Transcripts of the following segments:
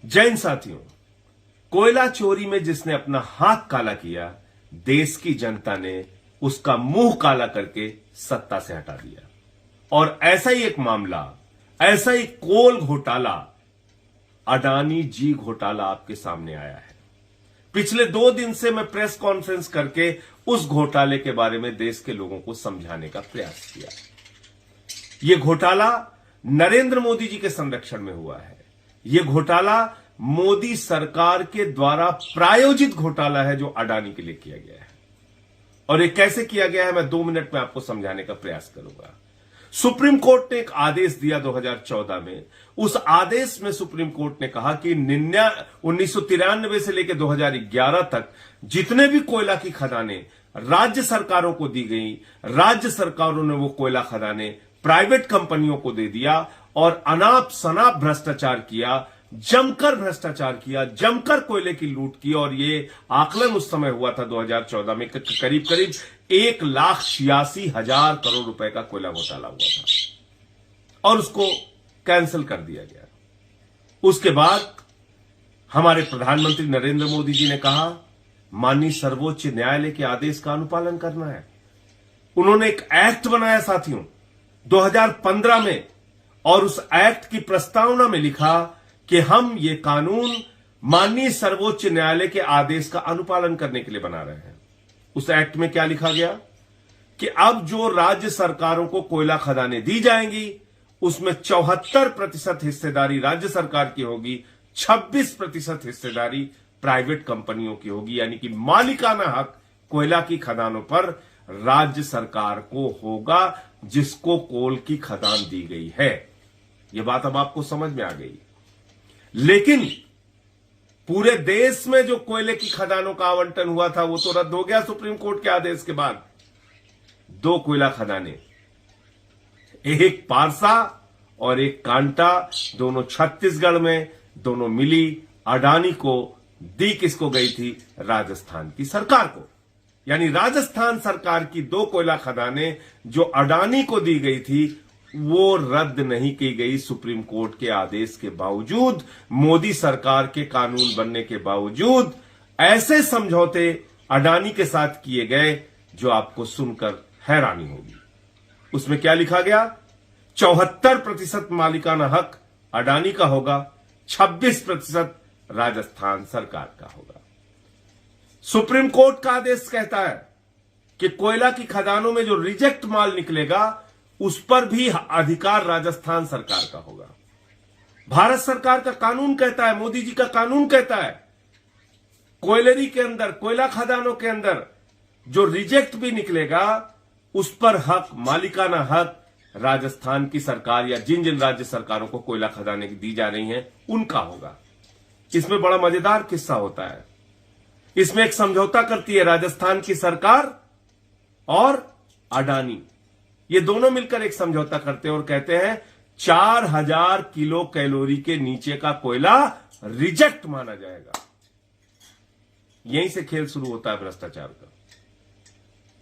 जैन साथियों, कोयला चोरी में जिसने अपना हाथ काला किया, देश की जनता ने उसका मुंह काला करके सत्ता से हटा दिया। और ऐसा ही एक मामला, ऐसा ही कोल घोटाला, अडानी जी घोटाला आपके सामने आया है। पिछले 2 दिन से मैं प्रेस कॉन्फ्रेंस करके उस घोटाले के बारे में देश के लोगों को समझाने का प्रयास किया। यह घोटाला नरेंद्र मोदी जी के संरक्षण में हुआ है। यह घोटाला मोदी सरकार के द्वारा प्रायोजित घोटाला है जो अडानी के लिए किया गया है। और यह कैसे किया गया है मैं 2 मिनट में आपको समझाने का प्रयास करूंगा। सुप्रीम कोर्ट ने एक आदेश दिया 2014 में। उस आदेश में सुप्रीम कोर्ट ने कहा कि 1993 से लेकर 2011 तक जितने भी कोयला की खदानें राज्य सरकारों को दी गई, राज्य सरकारों ने वो कोयला खदानें प्राइवेट कंपनियों को दे दिया और अनाप शनाप भ्रष्टाचार किया, जमकर भ्रष्टाचार किया, जमकर कोयले की लूट की। और ये आकलन उस समय हुआ था 2014 में करीब 1,86,000 करोड़ रुपए का कोयला घोटाला हुआ था और उसको कैंसिल कर दिया गया। उसके बाद हमारे प्रधानमंत्री नरेंद्र मोदी जी ने कहा माननीय सर्वोच्च न्यायालय के आदेश का अनुपालन करना है। उन्होंने एक एक्ट बनाया साथियों 2015 में, और उस एक्ट की प्रस्तावना में लिखा कि हम ये कानून माननीय सर्वोच्च न्यायालय के आदेश का अनुपालन करने के लिए बना रहे हैं। उस एक्ट में क्या लिखा गया कि अब जो राज्य सरकारों को कोयला खदानें दी जाएंगी उसमें 74% हिस्सेदारी राज्य सरकार की होगी, 26% हिस्सेदारी प्राइवेट कंपनियों की होगी। यानी कि मालिकाना हक कोयला की खदानों पर राज्य सरकार को होगा जिसको कोल की खदान दी गई है। यह बात अब आपको समझ में आ गई। लेकिन पूरे देश में जो कोयले की खदानों का आवंटन हुआ था वो तो रद्द हो गया सुप्रीम कोर्ट के आदेश के बाद। 2 कोयला खदानें, एक पारसा और एक कांटा, दोनों छत्तीसगढ़ में, दोनों मिली अडानी को। दी किसको गई थी? राजस्थान की सरकार को। यानी राजस्थान सरकार की 2 कोयला खदानें जो अडानी को दी गई थी वो रद्द नहीं की गई सुप्रीम कोर्ट के आदेश के बावजूद, मोदी सरकार के कानून बनने के बावजूद। ऐसे समझौते अडानी के साथ किए गए जो आपको सुनकर हैरानी होगी। उसमें क्या लिखा गया? 74% मालिकाना हक अडानी का होगा, 26% राजस्थान सरकार का होगा। सुप्रीम कोर्ट का आदेश कहता है कि कोयला की खदानों में जो रिजेक्ट माल निकलेगा उस पर भी अधिकार राजस्थान सरकार का होगा। भारत सरकार का कानून कहता है, मोदी जी का कानून कहता है, कोयलरी के अंदर, कोयला खदानों के अंदर जो रिजेक्ट भी निकलेगा उस पर हक, मालिकाना हक राजस्थान की सरकार या जिन जिन राज्य सरकारों को कोयला खदानें दी जा रही हैं उनका होगा। इसमें बड़ा मजेदार किस्सा होता है। इसमें एक समझौता करती है राजस्थान की सरकार और अडानी। ये दोनों मिलकर एक समझौता करते हैं और कहते हैं 4000 किलो कैलोरी के नीचे का कोयला रिजेक्ट माना जाएगा। यहीं से खेल शुरू होता है भ्रष्टाचार का।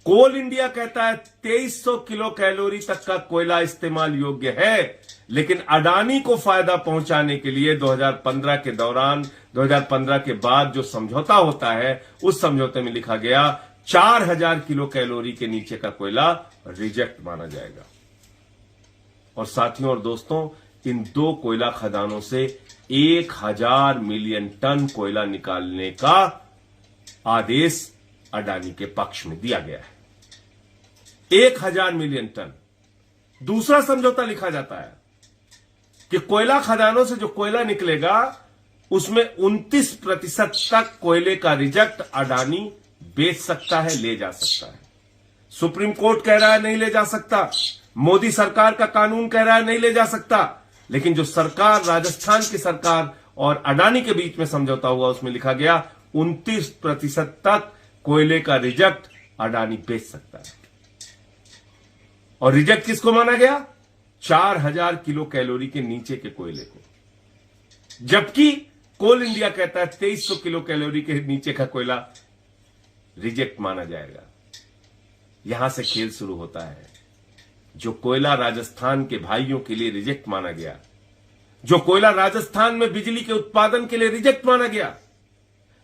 कोल इंडिया कहता है 2300 किलो कैलोरी तक का कोयला इस्तेमाल योग्य है, लेकिन अडानी को फायदा पहुंचाने के लिए 2015 के दौरान, 2015 के बाद जो समझौता होता है उस समझौते में लिखा गया 4000 किलो कैलोरी के नीचे का कोयला रिजेक्ट माना जाएगा। और साथियों और दोस्तों, इन 2 कोयला खदानों से 1000 मिलियन टन कोयला निकालने का आदेश अडानी के पक्ष में दिया गया है। 1000 मिलियन टन। दूसरा समझौता लिखा जाता है कि कोयला खदानों से जो कोयला निकलेगा उसमें 29% तक कोयले का रिजेक्ट अडानी बेच सकता है, ले जा सकता है। सुप्रीम कोर्ट कह रहा है नहीं ले जा सकता, मोदी सरकार का कानून कह रहा है नहीं ले जा सकता, लेकिन जो सरकार, राजस्थान की सरकार और अडानी के बीच में समझौता हुआ उसमें लिखा गया 29% तक कोयले का रिजेक्ट अडानी बेच सकता है। और रिजेक्ट किसको माना गया? 4000 किलो कैलोरी के नीचे के कोयले को। जबकि कोल इंडिया कहता है 2300 किलो कैलोरी के नीचे का कोयला रिजेक्ट माना जाएगा। यहां से खेल शुरू होता है। जो कोयला राजस्थान के भाइयों के लिए रिजेक्ट माना गया, जो कोयला राजस्थान में बिजली के उत्पादन के लिए रिजेक्ट माना गया,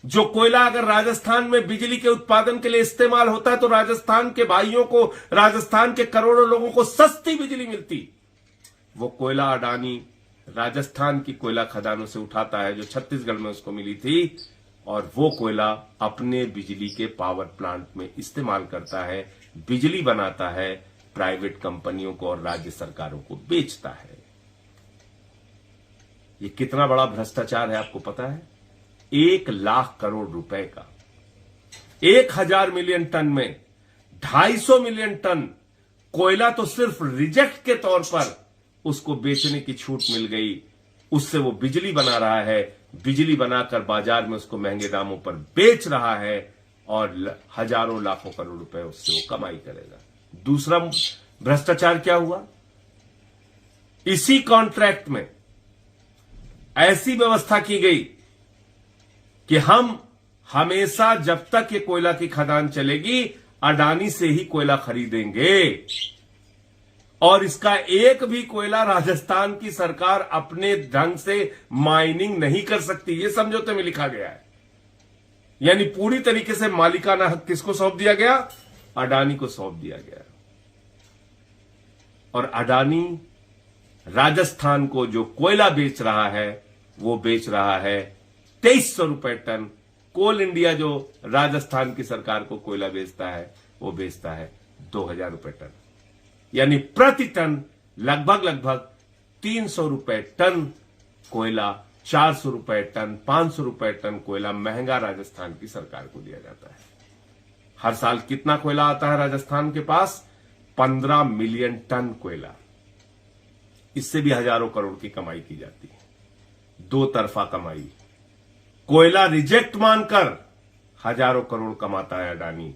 जो कोयला अगर राजस्थान में बिजली के उत्पादन के लिए इस्तेमाल होता है तो राजस्थान के भाइयों को, राजस्थान के करोड़ों लोगों को सस्ती बिजली मिलती, वो कोयला अडानी राजस्थान की कोयला खदानों से उठाता है जो छत्तीसगढ़ में उसको मिली थी, और वो कोयला अपने बिजली के पावर प्लांट में इस्तेमाल करता है, बिजली बनाता है, प्राइवेट कंपनियों को और राज्य सरकारों को बेचता है। ये कितना बड़ा भ्रष्टाचार है आपको पता है? 1,00,000 करोड़ रुपए का, 1,000 मिलियन टन में 250 मिलियन टन कोयला तो सिर्फ रिजेक्ट के तौर पर उसको बेचने की छूट मिल गई, उससे वो बिजली बना रहा है, बिजली बनाकर बाजार में उसको महंगे दामों पर बेच रहा है और हजारों लाखों करोड़ रुपए उससे वो कमाई करेगा। दूसरा भ्रष्टाचार क्या हुआ? इसी कॉन्ट्रैक्ट में ऐसी व्यवस्था की गई कि हम हमेशा जब तक ये कोयला की खदान चलेगी अडानी से ही कोयला खरीदेंगे, और इसका एक भी कोयला राजस्थान की सरकार अपने ढंग से माइनिंग नहीं कर सकती, ये समझौते में लिखा गया है। यानी पूरी तरीके से मालिकाना हक किसको सौंप दिया गया? अडानी को सौंप दिया गया। और अडानी राजस्थान को जो कोयला बेच रहा है वो बेच रहा है 2300 रुपए टन। कोल इंडिया जो राजस्थान की सरकार को कोयला बेचता है वो बेचता है 2000 रुपए टन, यानी प्रति टन लगभग 300 रुपए टन कोयला, 400 रुपए टन, 500 रुपए टन कोयला महंगा राजस्थान की सरकार को दिया जाता है। हर साल कितना कोयला आता है राजस्थान के पास? 15 मिलियन टन कोयला। इससे भी हजारों करोड़ की कमाई की जाती है, दो तरफा कमाई। कोयला रिजेक्ट मानकर हजारों करोड़ कमाता है अडानी,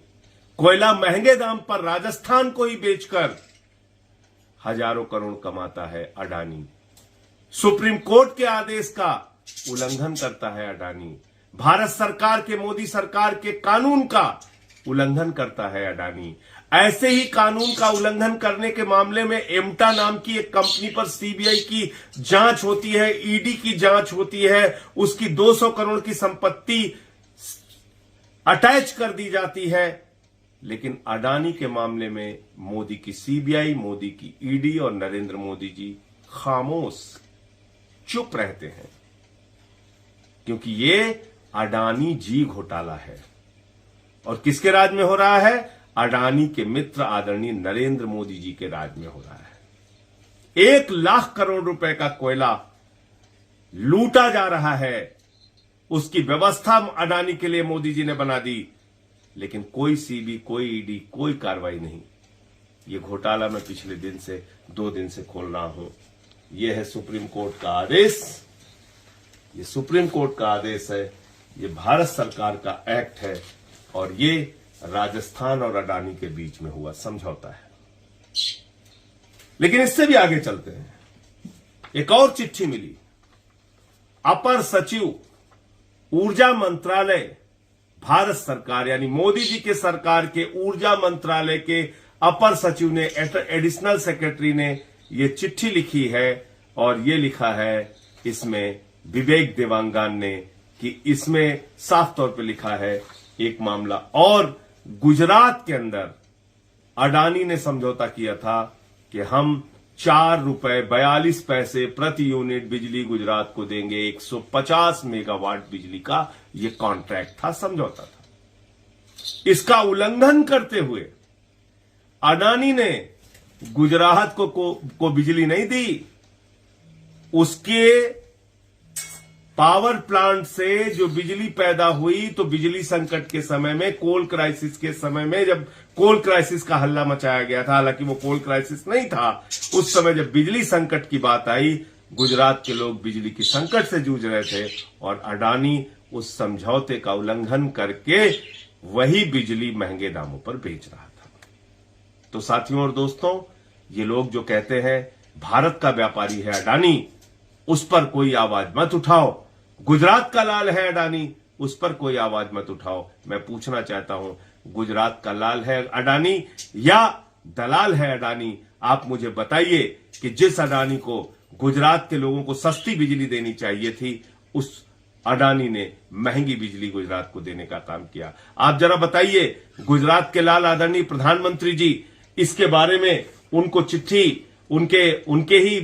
कोयला महंगे दाम पर राजस्थान को ही बेचकर हजारों करोड़ कमाता है अडानी। सुप्रीम कोर्ट के आदेश का उल्लंघन करता है अडानी, भारत सरकार के, मोदी सरकार के कानून का उल्लंघन करता है अडानी। ऐसे ही कानून का उल्लंघन करने के मामले में एम्टा नाम की एक कंपनी पर सीबीआई की जांच होती है, ईडी की जांच होती है, उसकी 200 करोड़ की संपत्ति अटैच कर दी जाती है। लेकिन अडानी के मामले में मोदी की सीबीआई, मोदी की ईडी और नरेंद्र मोदी जी खामोश, चुप रहते हैं, क्योंकि ये अडानी जी घोटाला है। और किसके राज में हो रहा है? अडानी के मित्र आदरणीय नरेंद्र मोदी जी के राज में हो रहा है। 1,00,000 करोड़ रुपए का कोयला लूटा जा रहा है, उसकी व्यवस्था अडानी के लिए मोदी जी ने बना दी, लेकिन कोई सीबी, कोई ईडी, कोई कार्रवाई नहीं। ये घोटाला मैं पिछले 2 दिन से खोल रहा हूं। यह है सुप्रीम कोर्ट का आदेश, ये सुप्रीम कोर्ट का आदेश है, ये भारत सरकार का एक्ट है, और ये राजस्थान और अडानी के बीच में हुआ समझौता है। लेकिन इससे भी आगे चलते हैं। एक और चिट्ठी मिली, अपर सचिव ऊर्जा मंत्रालय, भारत सरकार यानी मोदी जी के सरकार के ऊर्जा मंत्रालय के अपर सचिव ने, एडिशनल सेक्रेटरी ने ये चिट्ठी लिखी है, और ये लिखा है इसमें विवेक देवांगन ने, कि इसमें साफ तौर पे लिखा है एक मामला, और गुजरात के अंदर अडानी ने समझौता किया था कि हम 4 रुपए 42 पैसे प्रति यूनिट बिजली गुजरात को देंगे। 150 मेगावाट बिजली का यह कॉन्ट्रैक्ट था, समझौता था। इसका उल्लंघन करते हुए अडानी ने गुजरात को बिजली नहीं दी, उसके पावर प्लांट से जो बिजली पैदा हुई, तो बिजली संकट के समय में, कोल क्राइसिस के समय में, जब कोल क्राइसिस का हल्ला मचाया गया था, हालांकि वो कोल क्राइसिस नहीं था, उस समय जब बिजली संकट की बात आई, गुजरात के लोग बिजली की संकट से जूझ रहे थे, और अडानी उस समझौते का उल्लंघन करके वही बिजली महंगे दामों पर बेच रहा था। तो साथियों और दोस्तों, ये लोग जो कहते हैं भारत का व्यापारी है अडानी, उस पर कोई आवाज मत उठाओ, गुजरात का लाल है अडानी, उस पर कोई आवाज मत उठाओ। मैं पूछना चाहता हूं, गुजरात का लाल है अडानी या दलाल है अडानी? आप मुझे बताइए कि जिस अडानी को गुजरात के लोगों को सस्ती बिजली देनी चाहिए थी, उस अडानी ने महंगी बिजली गुजरात को देने का काम किया। आप जरा बताइए, गुजरात के लाल आदरणीय प्रधानमंत्री जी इसके बारे में उनको चिट्ठी, उनके ही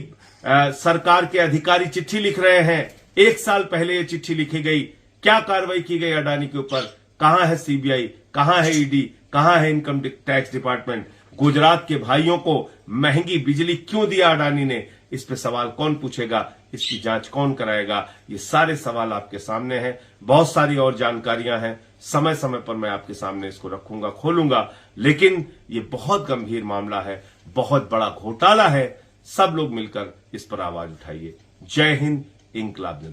सरकार के अधिकारी चिट्ठी लिख रहे हैं। 1 साल पहले ये चिट्ठी लिखी गई, क्या कार्रवाई की गई अडानी के ऊपर? कहां है सीबीआई, कहां है ईडी, कहां है इनकम टैक्स डिपार्टमेंट? गुजरात के भाइयों को महंगी बिजली क्यों दिया अडानी ने? इस पे सवाल कौन पूछेगा, इसकी जांच कौन कराएगा? ये सारे सवाल आपके सामने हैं। बहुत सारी और जानकारियां हैं, समय समय पर मैं आपके सामने इसको रखूंगा, खोलूंगा, लेकिन ये बहुत गंभीर मामला है, बहुत बड़ा घोटाला है। सब लोग मिलकर इस पर आवाज उठाइए। जय हिंद, इंकलाब जिंदाबाद।